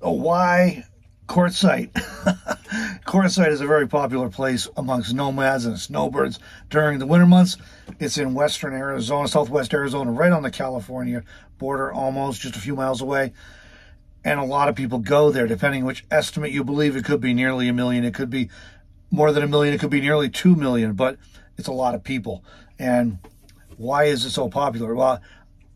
Oh, why Quartzsite? Quartzsite is a very popular place amongst nomads and snowbirds during the winter months. It's in western Arizona, southwest Arizona, right on the California border, almost just a few miles away. And a lot of people go there, depending which estimate you believe. It could be nearly 1 million. It could be more than 1 million. It could be nearly 2 million, but it's a lot of people. And why is it so popular? Well,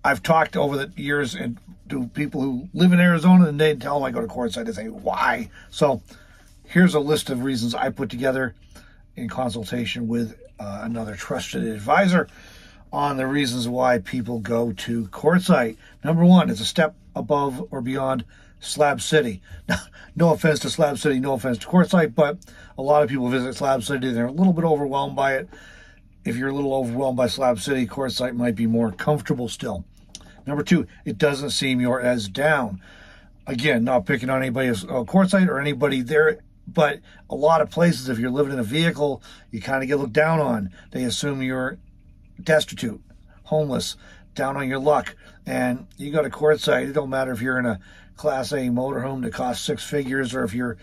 I've talked over the years and to people who live in Arizona, and they tell them I go to Quartzsite. They say, why? So here's a list of reasons I put together in consultation with another trusted advisor on the reasons why people go to Quartzsite. Number one, it's a step above or beyond Slab City. Now, no offense to Slab City, no offense to Quartzsite, but a lot of people visit Slab City. They're a little bit overwhelmed by it. If you're a little overwhelmed by Slab City, Quartzsite might be more comfortable still. Number two, it doesn't seem you're as down. Again, not picking on anybody's Quartzsite or anybody there, but a lot of places, if you're living in a vehicle, you kind of get looked down on. They assume you're destitute, homeless, down on your luck. And you go to Quartzsite, it don't matter if you're in a Class A motorhome that costs 6 figures, or if you're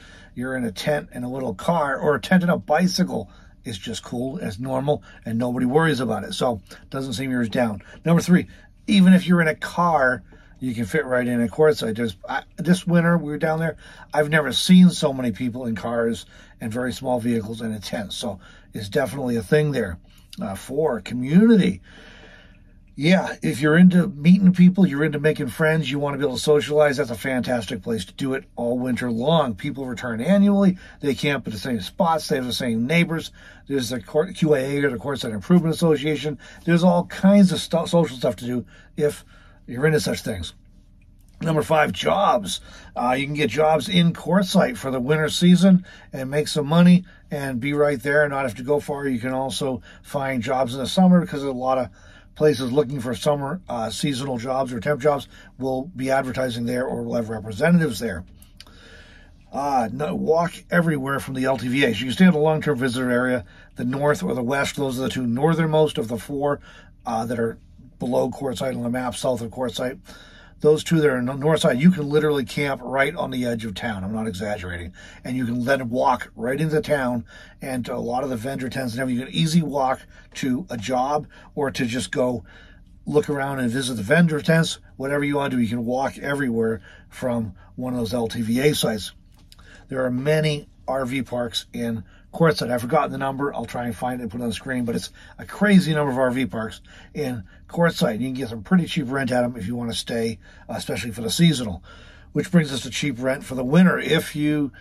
in a tent in a little car, or a tent in a bicycle. It's just cool, it's normal, and nobody worries about it. So it doesn't seem you're as down. Number three, even if you're in a car, you can fit right in at Quartzsite. This winter, we were down there, I've never seen so many people in cars and very small vehicles and in tents. So it's definitely a thing there. Four, community. Yeah, if you're into meeting people, you're into making friends, you want to be able to socialize, that's a fantastic place to do it all winter long. People return annually. They camp at the same spots. They have the same neighbors. There's the QAA, or the Quartzsite Improvement Association. There's all kinds of social stuff to do if you're into such things. Number five, jobs. You can get jobs in Quartzsite for the winter season and make some money and be right there and not have to go far. You can also find jobs in the summer, because there's a lot of places looking for summer seasonal jobs or temp jobs will be advertising there, or will have representatives there. Walk everywhere from the LTVAs. You can stay in the long-term visitor area, the north or the west. Those are the two northernmost of the four that are below Quartzsite on the map, south of Quartzsite. Those two that are on the north side, you can literally camp right on the edge of town. I'm not exaggerating. And you can then walk right into town, and to a lot of the vendor tents and everything. You can easy walk to a job, or to just go look around and visit the vendor tents. Whatever you want to do, you can walk everywhere from one of those LTVA sites. There are many RV parks in Quartzsite. I've forgotten the number. I'll try and find it and put it on the screen, but it's a crazy number of RV parks in Quartzsite. You can get some pretty cheap rent at them if you want to stay, especially for the seasonal, which brings us to cheap rent for the winter. If you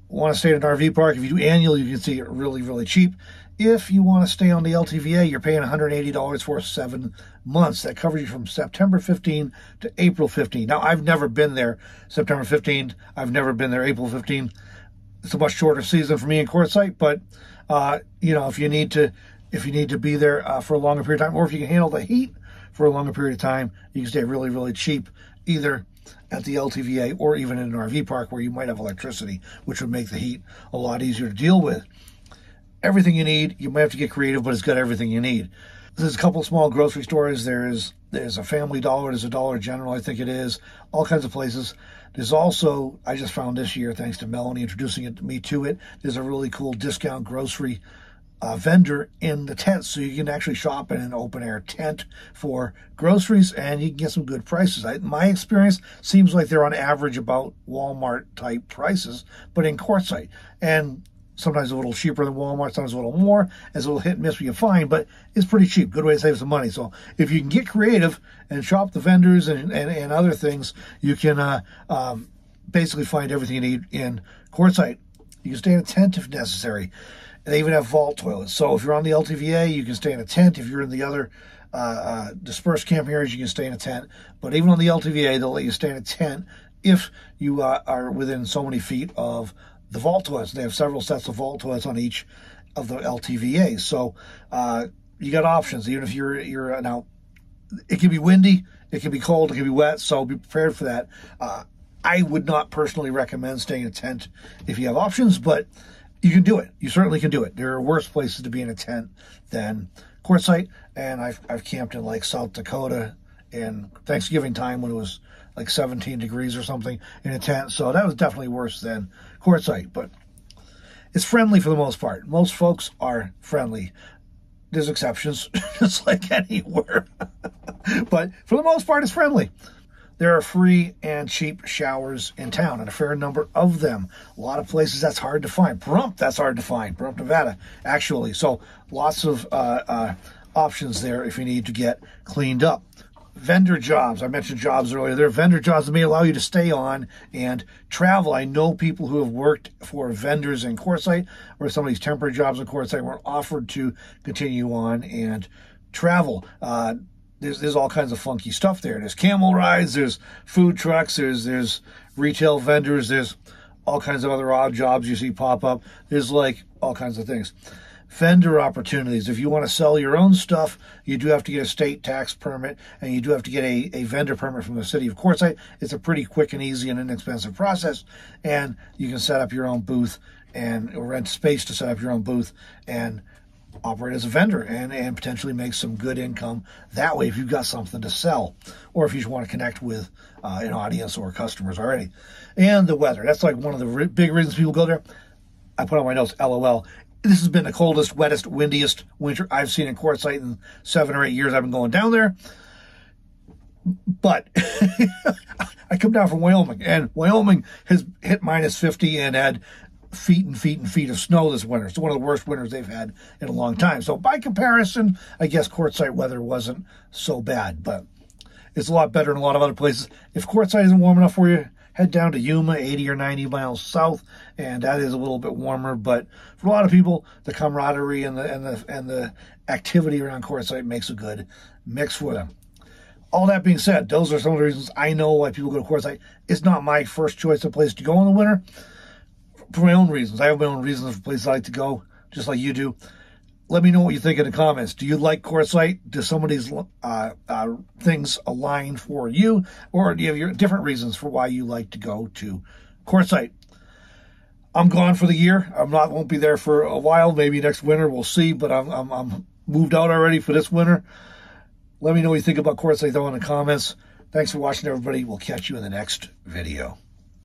want to stay at an RV park, if you do annual, you can see it really, really cheap. If you want to stay on the LTVA, you're paying $180 for 7 months. That covers you from September 15 to April 15. Now, I've never been there September 15. I've never been there April 15. It's a much shorter season for me in Quartzsite, but if you need to be there for a longer period of time, or if you can handle the heat for a longer period of time, you can stay really, really cheap, either at the LTVA or even in an RV park where you might have electricity, which would make the heat a lot easier to deal with. Everything you need. You might have to get creative, but it's got everything you need. There's a couple small grocery stores. There's a Family Dollar. There's a Dollar General, I think it is. All kinds of places. There's also, I just found this year, thanks to Melanie introducing me to it, there's a really cool discount grocery vendor in the tent. So you can actually shop in an open-air tent for groceries, and you can get some good prices. My experience seems like they're on average about Walmart-type prices, but in Quartzsite. And sometimes a little cheaper than Walmart, sometimes a little more. It's a little hit and miss what you find, but it's pretty cheap. Good way to save some money. So if you can get creative and shop the vendors and other things, you can basically find everything you need in Quartzsite. You can stay in a tent if necessary. They even have vault toilets. So if you're on the LTVA, you can stay in a tent. If you're in the other dispersed camping areas, you can stay in a tent. But even on the LTVA, they'll let you stay in a tent if you are within so many feet of the vault toilets. They have several sets of vault toilets on each of the LTVAs. So you got options, even if you're now. It can be windy, it can be cold, it can be wet, so be prepared for that. I would not personally recommend staying in a tent if you have options, but you can do it. You certainly can do it. There are worse places to be in a tent than Quartzsite, and I've camped in like South Dakota in Thanksgiving time when it was like 17 degrees or something in a tent. So that was definitely worse than Quartzsite, but it's friendly for the most part. Most folks are friendly. There's exceptions, just like anywhere. But for the most part, it's friendly. There are free and cheap showers in town, and a fair number of them. A lot of places that's hard to find. Pahrump, that's hard to find. Pahrump, Nevada, actually. So lots of options there if you need to get cleaned up. Vendor jobs. I mentioned jobs earlier. There are vendor jobs that may allow you to stay on and travel. I know people who have worked for vendors in Quartzsite, or some of these temporary jobs in Quartzsite were offered to continue on and travel. There's all kinds of funky stuff there. There's camel rides, there's food trucks, there's retail vendors, there's all kinds of other odd jobs you see pop up. There's like all kinds of things. Vendor opportunities. If you want to sell your own stuff, you do have to get a state tax permit, and you do have to get a vendor permit from the city of Quartzsite. It's a pretty quick and easy and inexpensive process, and you can set up your own booth and rent space to set up your own booth and operate as a vendor and potentially make some good income that way if you've got something to sell, or if you just want to connect with an audience or customers already. And the weather. That's like one of the big reasons people go there. I put on my notes, LOL. This has been the coldest, wettest, windiest winter I've seen in Quartzsite in 7 or 8 years I've been going down there. But I come down from Wyoming, and Wyoming has hit minus 50 and had feet and feet and feet of snow this winter. It's one of the worst winters they've had in a long time. So by comparison, I guess Quartzsite weather wasn't so bad, but it's a lot better in a lot of other places. If Quartzsite isn't warm enough for you, head down to Yuma, 80 or 90 miles south, and that is a little bit warmer. But for a lot of people, the camaraderie and the activity around Quartzsite makes a good mix for them. All that being said, those are some of the reasons I know why people go to Quartzsite. It's not my first choice of place to go in the winter. For my own reasons. I have my own reasons for places I like to go, just like you do. Let me know what you think in the comments. Do you like Quartzsite? Do some of these things align for you? Or do you have your different reasons for why you like to go to Quartzsite? I'm gone for the year. Won't be there for a while. Maybe next winter, we'll see. But I'm moved out already for this winter. Let me know what you think about Quartzsite though in the comments. Thanks for watching, everybody. We'll catch you in the next video.